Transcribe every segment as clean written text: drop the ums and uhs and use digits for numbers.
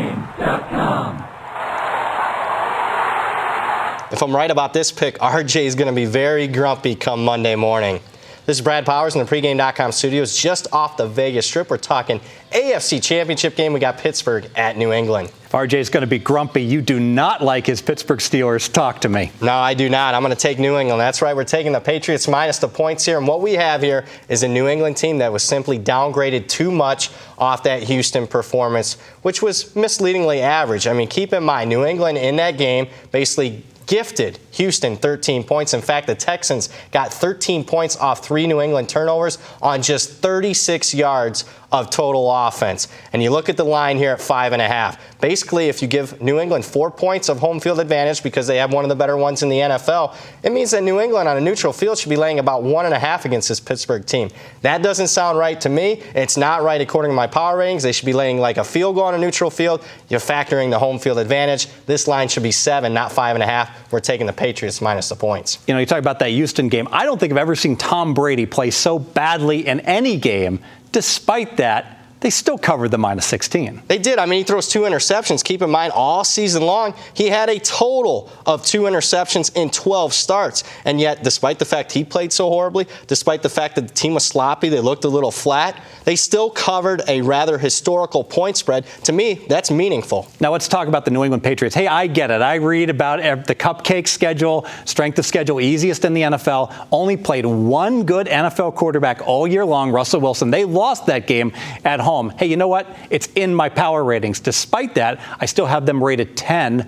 pregame.com. If I'm right about this pick, RJ is going to be very grumpy come Monday morning. This is Brad Powers in the pregame.com studios just off the Vegas Strip. We're talking AFC Championship game. We got Pittsburgh at New England. If RJ's going to be grumpy, you do not like his Pittsburgh Steelers. Talk to me. No, I do not. I'm going to take New England. That's right. We're taking the Patriots minus the points here. And what we have here is a New England team that was simply downgraded too much off that Houston performance, which was misleadingly average. I mean, keep in mind, New England in that game basically gifted Houston 13 points. In fact, the Texans got 13 points off 3 New England turnovers on just 36 yards of total offense. And you look at the line here at 5.5. Basically, if you give New England 4 points of home field advantage because they have one of the better ones in the NFL, it means that New England on a neutral field should be laying about 1.5 against this Pittsburgh team. That doesn't sound right to me. It's not right according to my power ratings. They should be laying like a field goal on a neutral field. You're factoring the home field advantage. This line should be 7, not 5.5. We're taking the Patriots minus the points. You know, you talk about that Houston game. I don't think I've ever seen Tom Brady play so badly in any game. Despite that, they still covered the minus 16. They did. I mean, he throws 2 interceptions. Keep in mind, all season long, he had a total of 2 interceptions in 12 starts. And yet, despite the fact he played so horribly, despite the fact that the team was sloppy, they looked a little flat, they still covered a rather historical point spread. To me, that's meaningful. Now, let's talk about the New England Patriots. Hey, I get it. I read about the cupcake schedule, strength of schedule, easiest in the NFL. Only played one good NFL quarterback all year long, Russell Wilson. They lost that game at home. Hey, you know what? It's in my power ratings. Despite that, I still have them rated 10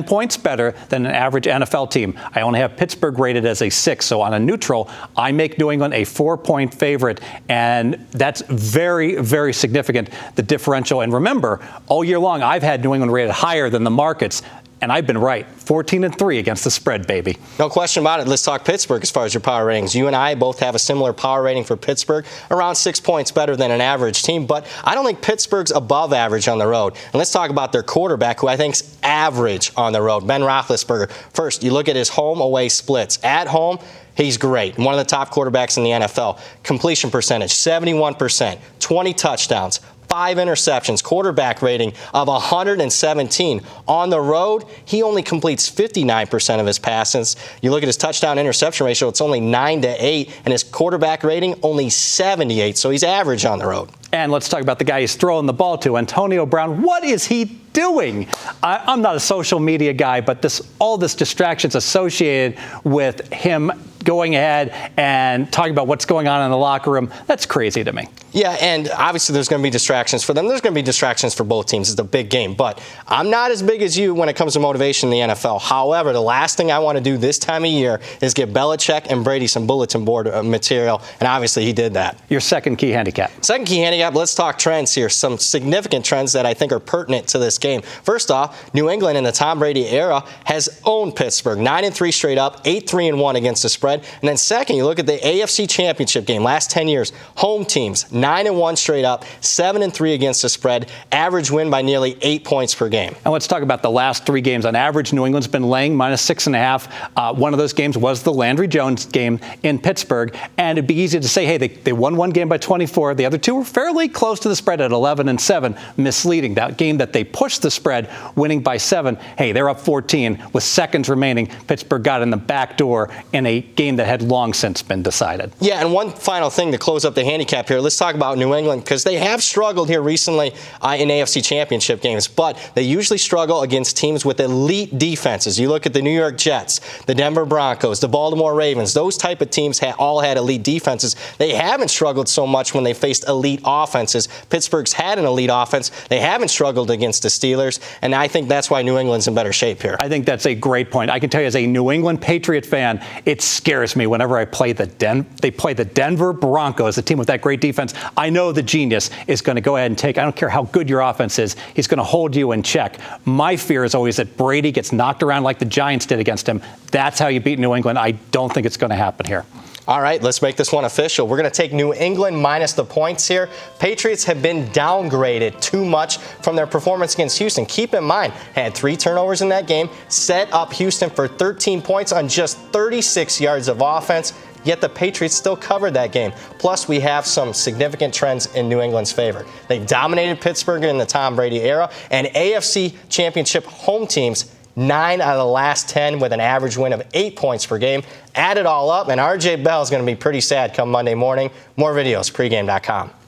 points better than an average NFL team. I only have Pittsburgh rated as a 6. So on a neutral, I make New England a 4-point favorite. And that's very, very significant, the differential. And remember, all year long, I've had New England rated higher than the markets. And I've been right. 14-3 against the spread, baby. No question about it. Let's talk Pittsburgh as far as your power ratings. You and I both have a similar power rating for Pittsburgh, around 6 points better than an average team. But I don't think Pittsburgh's above average on the road. And let's talk about their quarterback, who I think's average on the road, Ben Roethlisberger. First, you look at his home-away splits. At home, he's great. One of the top quarterbacks in the NFL. Completion percentage, 71%, 20 touchdowns. 5 interceptions, quarterback rating of 117. On the road, he only completes 59% of his passes. You look at his touchdown-interception ratio, it's only 9-8, and his quarterback rating only 78, so he's average on the road. And let's talk about the guy he's throwing the ball to, Antonio Brown. What is he doing? I'm not a social media guy, but all this distractions associated with him going ahead and talking about what's going on in the locker room, that's crazy to me. Yeah, and obviously there's going to be distractions for them. There's going to be distractions for both teams. It's a big game. But I'm not as big as you when it comes to motivation in the NFL. However, the last thing I want to do this time of year is give Belichick and Brady some bulletin board material, and obviously he did that. Your second key handicap. Second key handicap, let's talk trends here. Some significant trends that I think are pertinent to this game. First off, New England in the Tom Brady era has owned Pittsburgh. 9-3 straight up, 8-3-1 against the spread. And then second, you look at the AFC Championship game. Last 10 years, home teams, 9-1 straight up, 7-3 against the spread. Average win by nearly 8 points per game. And let's talk about the last 3 games. On average, New England's been laying minus 6.5. One of those games was the Landry Jones game in Pittsburgh. And it'd be easy to say, hey, they won one game by 24. The other 2 were fairly close to the spread at 11-7. Misleading. That game that they pushed the spread, winning by 7. Hey, they're up 14 with seconds remaining. Pittsburgh got in the back door in a game that had long since been decided. Yeah, and one final thing to close up the handicap here. Let's talk about New England, because they have struggled here recently in AFC Championship games, but they usually struggle against teams with elite defenses. You look at the New York Jets, the Denver Broncos, the Baltimore Ravens. Those type of teams all had elite defenses. They haven't struggled so much when they faced elite offenses. Pittsburgh's had an elite offense. They haven't struggled against the Steelers, and I think that's why New England's in better shape here. I think that's a great point. I can tell you, as a New England Patriot fan, it scares me whenever I play they play the Denver Broncos, a team with that great defense. I know the genius is going to go ahead and I don't care how good your offense is, he's going to hold you in check. My fear is always that Brady gets knocked around like the Giants did against him. That's how you beat New England. I don't think it's going to happen here. All right, let's make this one official. We're going to take New England minus the points here. Patriots have been downgraded too much from their performance against Houston. Keep in mind, had 3 turnovers in that game, set up Houston for 13 points on just 36 yards of offense. yet the Patriots still covered that game. Plus, we have some significant trends in New England's favor. They dominated Pittsburgh in the Tom Brady era, and AFC Championship home teams 9 out of the last 10 with an average win of 8 points per game. Add it all up, and RJ Bell is going to be pretty sad come Monday morning. More videos, pregame.com.